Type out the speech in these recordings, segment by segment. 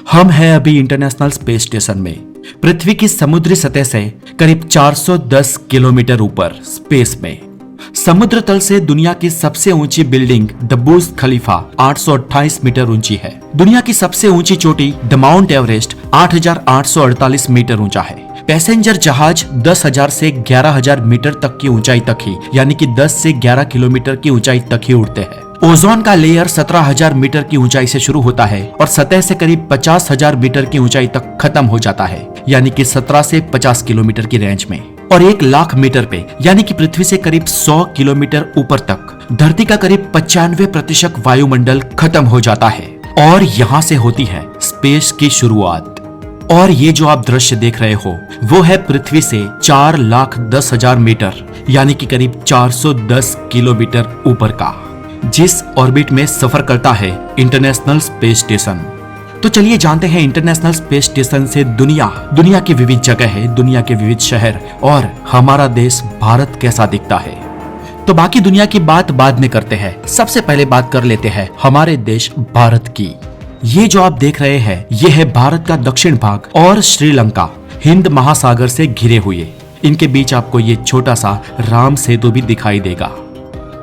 हम हैं अभी इंटरनेशनल स्पेस स्टेशन में, पृथ्वी की समुद्री सतह से करीब 410 किलोमीटर ऊपर स्पेस में। समुद्र तल से दुनिया की सबसे ऊंची building the Burj Khalifa 828 metre ऊंची है। दुनिया की सबसे ऊंची चोटी द माउंट एवरेस्ट 8,848 मीटर ऊंचा है। पैसेंजर जहाज 10,000 से 11,000 मीटर तक की ऊंचाई तक ही, यानी कि 10 से 11 किलोमीटर की ऊंचाई तक ही उड़ते हैं। ओजोन का लेयर 17,000 मीटर की ऊंचाई से शुरू होता है और सतह से करीब 50,000 मीटर की ऊंचाई तक खत्म हो जाता है, यानी कि 17 से 50 किलोमीटर की रेंज में। और 1,00,000 मीटर पे, यानी कि पृथ्वी से करीब 100 किलोमीटर ऊपर तक धरती का करीब 95% वायुमंडल खत्म हो जाता है और यहाँ से होती है स्पेस की शुरुआत। और ये जो आप दृश्य देख रहे हो वो है पृथ्वी से 4,10,000 मीटर, यानी कि करीब 410 किलोमीटर ऊपर का, जिस ऑर्बिट में सफर करता है इंटरनेशनल स्पेस स्टेशन। तो चलिए जानते हैं इंटरनेशनल स्पेस स्टेशन से दुनिया की विविध जगह है, दुनिया के विविध शहर और हमारा देश भारत कैसा दिखता है। तो बाकी दुनिया की बात बाद में करते हैं, सबसे पहले बात कर लेते हैं हमारे देश भारत की। ये जो आप देख रहे हैं ये है भारत का दक्षिण भाग और श्रीलंका हिंद महासागर से घिरे हुए। इनके बीच आपको ये छोटा सा राम सेतु भी दिखाई देगा।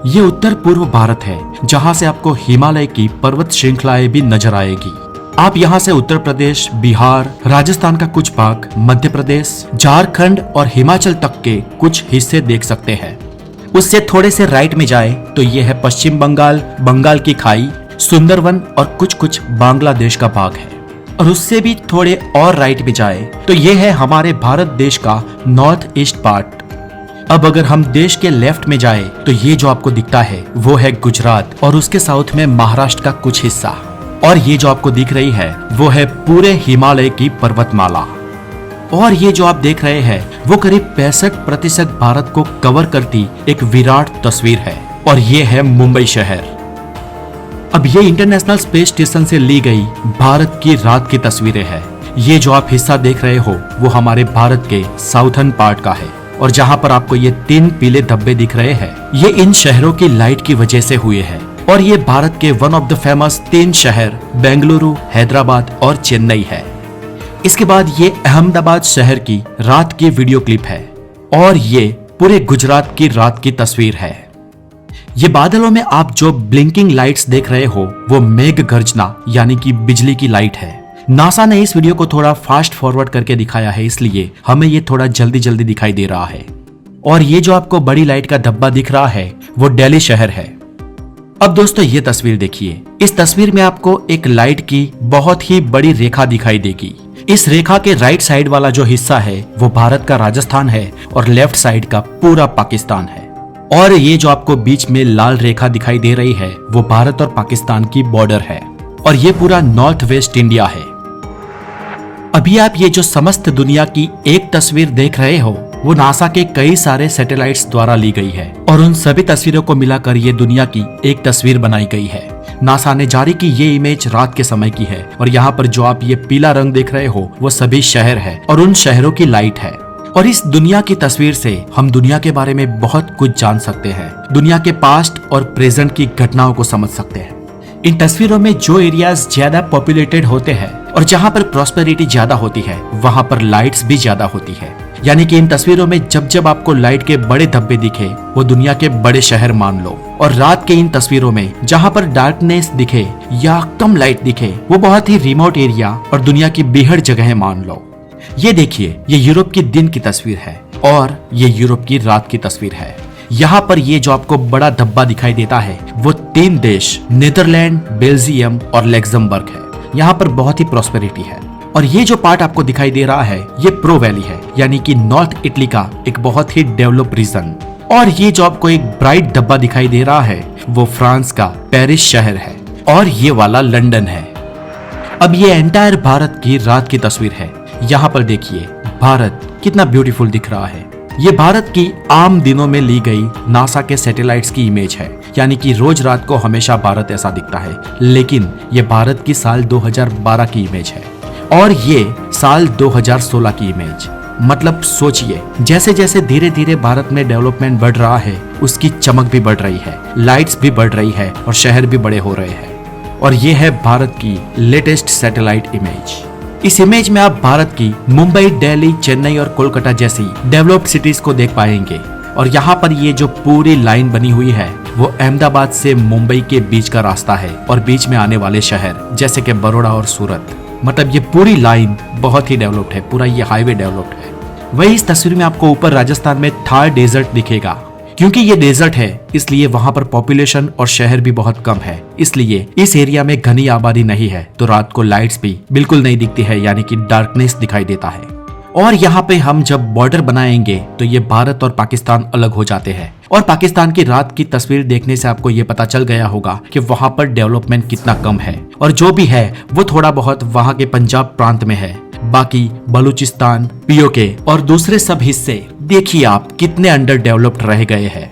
ये उत्तर पूर्व भारत है जहाँ से आपको हिमालय की पर्वत श्रृंखलाएं भी नजर आएगी। आप यहाँ से उत्तर प्रदेश, बिहार, राजस्थान का कुछ भाग, मध्य प्रदेश, झारखंड और हिमाचल तक के कुछ हिस्से देख सकते हैं। उससे थोड़े से राइट में जाए तो ये है पश्चिम बंगाल, बंगाल की खाई, सुंदरवन और कुछ बांग्लादेश का भाग है। और उससे भी थोड़े और राइट में जाए तो ये है हमारे भारत देश का नॉर्थ ईस्ट पार्ट। अब अगर हम देश के लेफ्ट में जाए तो ये जो आपको दिखता है वो है गुजरात और उसके साउथ में महाराष्ट्र का कुछ हिस्सा। और ये जो आपको दिख रही है वो है पूरे हिमालय की पर्वतमाला। और ये जो आप देख रहे हैं वो करीब 65% भारत को कवर करती एक विराट तस्वीर है और ये है मुंबई शहर। अब ये इंटरनेशनल स्पेस स्टेशन से ली गई भारत की रात की तस्वीरें हैं। ये जो आप हिस्सा देख रहे हो वो हमारे भारत के साउथर्न पार्ट का है और जहाँ पर आपको ये 3 पीले धब्बे दिख रहे हैं ये इन शहरों की लाइट की वजह से हुए हैं। और ये भारत के वन ऑफ द फेमस 3 शहर बेंगलुरु, हैदराबाद और चेन्नई है। इसके बाद ये अहमदाबाद शहर की रात की वीडियो क्लिप है और ये पूरे गुजरात की रात की तस्वीर है। ये बादलों में आप जो ब्लिंकिंग लाइट्स देख रहे हो वो मेघ गर्जना यानी कि बिजली की लाइट है। नासा ने इस वीडियो को थोड़ा फास्ट फॉरवर्ड करके दिखाया है, इसलिए हमें ये थोड़ा जल्दी जल्दी दिखाई दे रहा है। और ये जो आपको बड़ी लाइट का धब्बा दिख रहा है वो दिल्ली शहर है। अब दोस्तों ये तस्वीर देखिए, इस तस्वीर में आपको एक लाइट की बहुत ही बड़ी रेखा दिखाई देगी। इस रेखा के राइट साइड वाला जो हिस्सा है वो भारत का राजस्थान है और लेफ्ट साइड का पूरा पाकिस्तान है। और ये जो आपको बीच में लाल रेखा दिखाई दे रही है वो भारत और पाकिस्तान की बॉर्डर है और ये पूरा नॉर्थ वेस्ट इंडिया है। अभी आप ये जो समस्त दुनिया की एक तस्वीर देख रहे हो वो नासा के कई सारे सैटेलाइट्स द्वारा ली गई है और उन सभी तस्वीरों को मिलाकर ये दुनिया की एक तस्वीर बनाई गई है। नासा ने जारी की ये इमेज रात के समय की है और यहाँ पर जो आप ये पीला रंग देख रहे हो वो सभी शहर है और उन शहरों की लाइट है। और इस दुनिया की तस्वीर से हम दुनिया के बारे में बहुत कुछ जान सकते हैं, दुनिया के पास्ट और प्रेजेंट की घटनाओं को समझ सकते हैं। इन तस्वीरों में जो एरियाज ज्यादा पॉपुलेटेड होते हैं और जहाँ पर प्रॉस्पेरिटी ज्यादा होती है वहाँ पर लाइट्स भी ज्यादा होती है। यानी कि इन तस्वीरों में जब जब आपको लाइट के बड़े धब्बे दिखे वो दुनिया के बड़े शहर मान लो, और रात के इन तस्वीरों में जहाँ पर डार्कनेस दिखे या कम लाइट दिखे वो बहुत ही रिमोट एरिया और दुनिया की बेहद जगह मान लो। ये देखिए, ये यूरोप की दिन की तस्वीर है और ये यूरोप की रात की तस्वीर है। यहाँ पर ये जो आपको बड़ा धब्बा दिखाई देता है वो 3 देश नीदरलैंड, बेल्जियम और लग्जमबर्ग है। यहाँ पर बहुत ही प्रॉस्पेरिटी है। और ये जो पार्ट आपको दिखाई दे रहा है ये प्रो वैली है, यानी कि नॉर्थ इटली का एक बहुत ही डेवलप रीजन। और ये जो आपको एक ब्राइट धब्बा दिखाई दे रहा है वो फ्रांस का पेरिस शहर है और ये वाला लंदन है। अब ये एंटायर भारत की रात की तस्वीर है। यहाँ पर देखिए भारत कितना ब्यूटीफुल दिख रहा है। ये भारत की आम दिनों में ली गई नासा के सैटेलाइट्स की इमेज है, यानी कि रोज रात को हमेशा भारत ऐसा दिखता है, लेकिन ये भारत की साल 2012 की इमेज है और ये साल 2016 की इमेज। मतलब सोचिए, जैसे जैसे धीरे धीरे भारत में डेवलपमेंट बढ़ रहा है उसकी चमक भी बढ़ रही है, लाइट्स भी बढ़ रही है और शहर भी बड़े हो रहे हैं। और ये है भारत की लेटेस्ट सैटेलाइट इमेज। इस इमेज में आप भारत की मुंबई, दिल्ली, चेन्नई और कोलकाता जैसी डेवलप्ड सिटीज को देख पाएंगे। और यहाँ पर ये जो पूरी लाइन बनी हुई है वो अहमदाबाद से मुंबई के बीच का रास्ता है और बीच में आने वाले शहर जैसे कि बड़ौदा और सूरत, मतलब ये पूरी लाइन बहुत ही डेवलप्ड है, पूरा ये हाईवे डेवलप्ड है। वही इस तस्वीर में आपको ऊपर राजस्थान में थार डेजर्ट दिखेगा। क्योंकि ये डेजर्ट है इसलिए वहां पर पॉपुलेशन और शहर भी बहुत कम है, इसलिए इस एरिया में घनी आबादी नहीं है, तो रात को लाइट्स भी बिल्कुल नहीं दिखती है, यानी कि डार्कनेस दिखाई देता है। और यहाँ पे हम जब बॉर्डर बनाएंगे तो ये भारत और पाकिस्तान अलग हो जाते हैं। और पाकिस्तान की रात की तस्वीर देखने से आपको ये पता चल गया होगा कि वहाँ पर डेवलपमेंट कितना कम है, और जो भी है वो थोड़ा बहुत वहाँ के पंजाब प्रांत में है। बाकी बलूचिस्तान, पीओके और दूसरे सब हिस्से देखिए आप कितने अंडर डेवलप्ड रह गए हैं।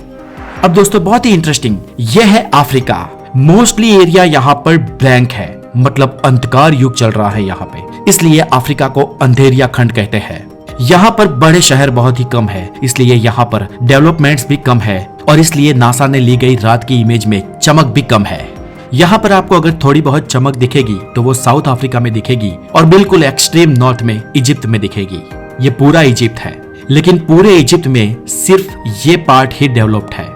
अब दोस्तों बहुत ही इंटरेस्टिंग, यह है अफ्रीका। मोस्टली एरिया यहाँ पर ब्लैंक है, मतलब अंधकार युग चल रहा है यहाँ पे, इसलिए अफ्रीका को अंधेरिया खंड कहते हैं। यहाँ पर बड़े शहर बहुत ही कम है, इसलिए यहाँ पर डेवलपमेंट्स भी कम है, और इसलिए नासा ने ली गई रात की इमेज में चमक भी कम है। यहाँ पर आपको अगर थोड़ी बहुत चमक दिखेगी तो वो साउथ अफ्रीका में दिखेगी और बिल्कुल एक्सट्रीम नॉर्थ में इजिप्ट में दिखेगी। ये पूरा इजिप्ट है, लेकिन पूरे इजिप्ट में सिर्फ ये पार्ट ही डेवलप्ड है।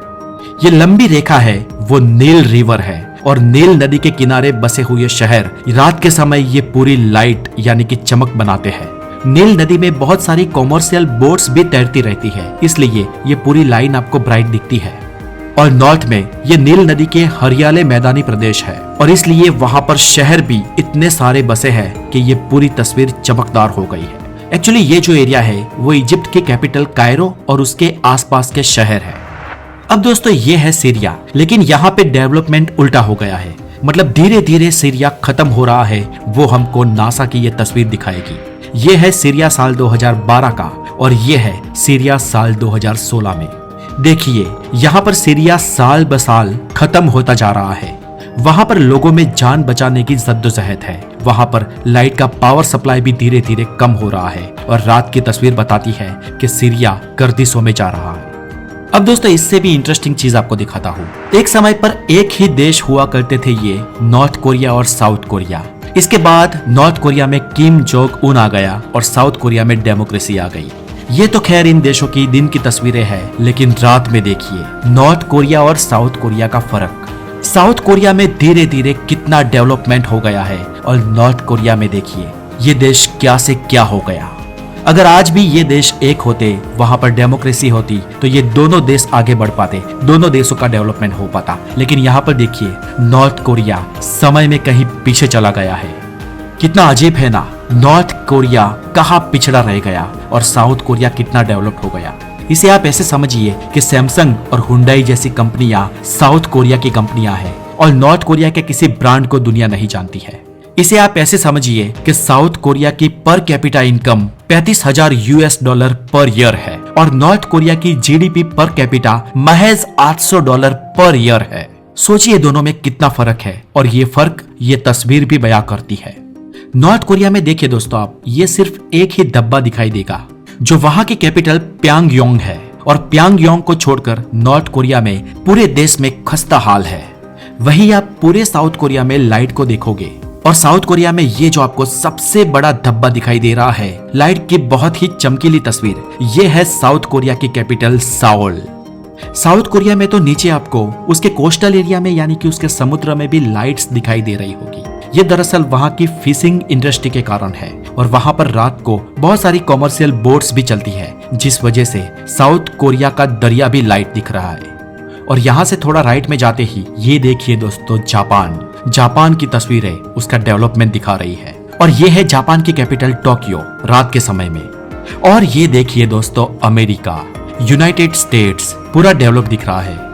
ये लंबी रेखा है वो नील रिवर है, और नील नदी के किनारे बसे हुए शहर रात के समय ये पूरी लाइट यानी कि चमक बनाते हैं। नील नदी में बहुत सारी कॉमर्शियल बोट्स भी तैरती रहती है, इसलिए ये पूरी लाइन आपको ब्राइट दिखती है। और नॉर्थ में ये नील नदी के हरियाले मैदानी प्रदेश है, और इसलिए वहां पर शहर भी इतने सारे बसे हैं कि ये पूरी तस्वीर चमकदार हो गई है। एक्चुअली ये जो एरिया है वो इजिप्ट की कैपिटल कायरो और उसके आसपास के शहर है। अब दोस्तों ये है सीरिया, लेकिन यहाँ पे डेवलपमेंट उल्टा हो गया है, मतलब धीरे धीरे सीरिया खत्म हो रहा है। वो हमको नासा की ये तस्वीर दिखाएगी। ये है सीरिया साल 2012 का, और ये है सीरिया साल 2016 में। देखिए यहाँ पर सीरिया साल ब साल खत्म होता जा रहा है। वहां पर लोगों में जान बचाने की जद्दोजहद है। वहां पर लाइट का पावर सप्लाई भी धीरे धीरे कम हो रहा है, और रात की तस्वीर बताती है कि सीरिया गर्दिशों में जा रहा है। अब दोस्तों इससे भी इंटरेस्टिंग चीज आपको दिखाता हूँ। एक समय पर एक ही देश हुआ करते थे, ये नॉर्थ कोरिया और साउथ कोरिया। इसके बाद नॉर्थ कोरिया में किम जोंग उन आ गया और साउथ कोरिया में डेमोक्रेसी आ गई। ये तो खैर इन देशों की दिन की तस्वीरें हैं, लेकिन रात में देखिए नॉर्थ कोरिया और साउथ कोरिया का फर्क। साउथ कोरिया में धीरे धीरे कितना डेवलपमेंट हो गया है, और नॉर्थ कोरिया में देखिए ये देश क्या से क्या हो गया। अगर आज भी ये देश एक होते, वहां पर डेमोक्रेसी होती, तो ये दोनों देश आगे बढ़ पाते, दोनों देशों का डेवलपमेंट हो पाता। लेकिन यहाँ पर देखिए नॉर्थ कोरिया समय में कहीं पीछे चला गया है। कितना अजीब है ना, नॉर्थ कोरिया कहाँ पिछड़ा रह गया और साउथ कोरिया कितना डेवलप हो गया। इसे आप ऐसे समझिए कि सैमसंग और हुंडई जैसी कंपनियां साउथ कोरिया की कंपनियां हैं, और नॉर्थ कोरिया के किसी ब्रांड को दुनिया नहीं जानती है। इसे आप ऐसे समझिए कि साउथ कोरिया की per capita income 35,000 US$ per year है, और नॉर्थ कोरिया की जीडीपी पर कैपिटा महज $800 पर ईयर है। सोचिए दोनों में कितना फर्क है, और ये फर्क ये तस्वीर भी बयां करती है। नॉर्थ कोरिया में देखिए दोस्तों आप, ये सिर्फ एक ही धब्बा दिखाई देगा, जो वहां की कैपिटल प्यांगयोंग है, और प्यांगयोंग को छोड़कर नॉर्थ कोरिया में पूरे देश में खस्ता हाल है। वहीं आप पूरे साउथ कोरिया में लाइट को देखोगे, और साउथ कोरिया में ये जो आपको सबसे बड़ा धब्बा दिखाई दे रहा है, लाइट की बहुत ही चमकीली तस्वीर, ये है साउथ कोरिया की कैपिटल साओल। साउथ कोरिया में तो नीचे आपको उसके कोस्टल एरिया में यानी कि उसके समुद्र में भी लाइट्स दिखाई दे रही होगी। ये दरअसल वहाँ की फिशिंग इंडस्ट्री के कारण है, और वहाँ पर रात को बहुत सारी कॉमर्शियल बोट्स भी चलती है, जिस वजह से साउथ कोरिया का दरिया भी लाइट दिख रहा है। और यहाँ से थोड़ा राइट में जाते ही ये देखिए दोस्तों जापान की तस्वीरें उसका डेवलपमेंट दिखा रही है, और ये है जापान की कैपिटल टोक्यो रात के समय में। और ये देखिए दोस्तों अमेरिका, यूनाइटेड स्टेट्स पूरा डेवलप दिख रहा है।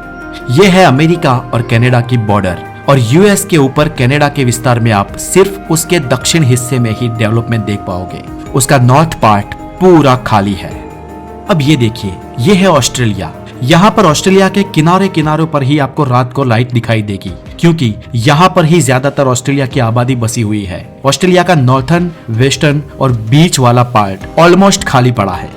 ये है अमेरिका और कनाडा की बॉर्डर, और यूएस के ऊपर कनाडा के विस्तार में आप सिर्फ उसके दक्षिण हिस्से में ही डेवलपमेंट देख पाओगे, उसका नॉर्थ पार्ट पूरा खाली है। अब ये देखिए ये है ऑस्ट्रेलिया। यहाँ पर ऑस्ट्रेलिया के किनारे किनारों पर ही आपको रात को लाइट दिखाई देगी, क्योंकि यहाँ पर ही ज्यादातर ऑस्ट्रेलिया की आबादी बसी हुई है। ऑस्ट्रेलिया का नॉर्थर्न, वेस्टर्न और बीच वाला पार्ट ऑलमोस्ट खाली पड़ा है।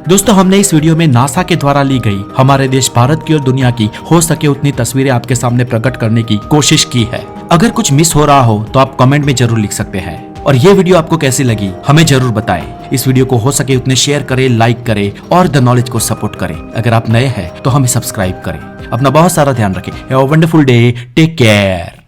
दोस्तों हमने इस वीडियो में नासा के द्वारा ली गई हमारे देश भारत की और दुनिया की हो सके उतनी तस्वीरें आपके सामने प्रकट करने की कोशिश की है। अगर कुछ मिस हो रहा हो तो आप कमेंट में जरूर लिख सकते हैं। और ये वीडियो आपको कैसी लगी हमें जरूर बताएं। इस वीडियो को हो सके उतने शेयर करें, लाइक करें और द नॉलेज को सपोर्ट करें। अगर आप नए हैं तो हमें सब्सक्राइब करें। अपना बहुत सारा ध्यान रखें। Have a wonderful day, take care.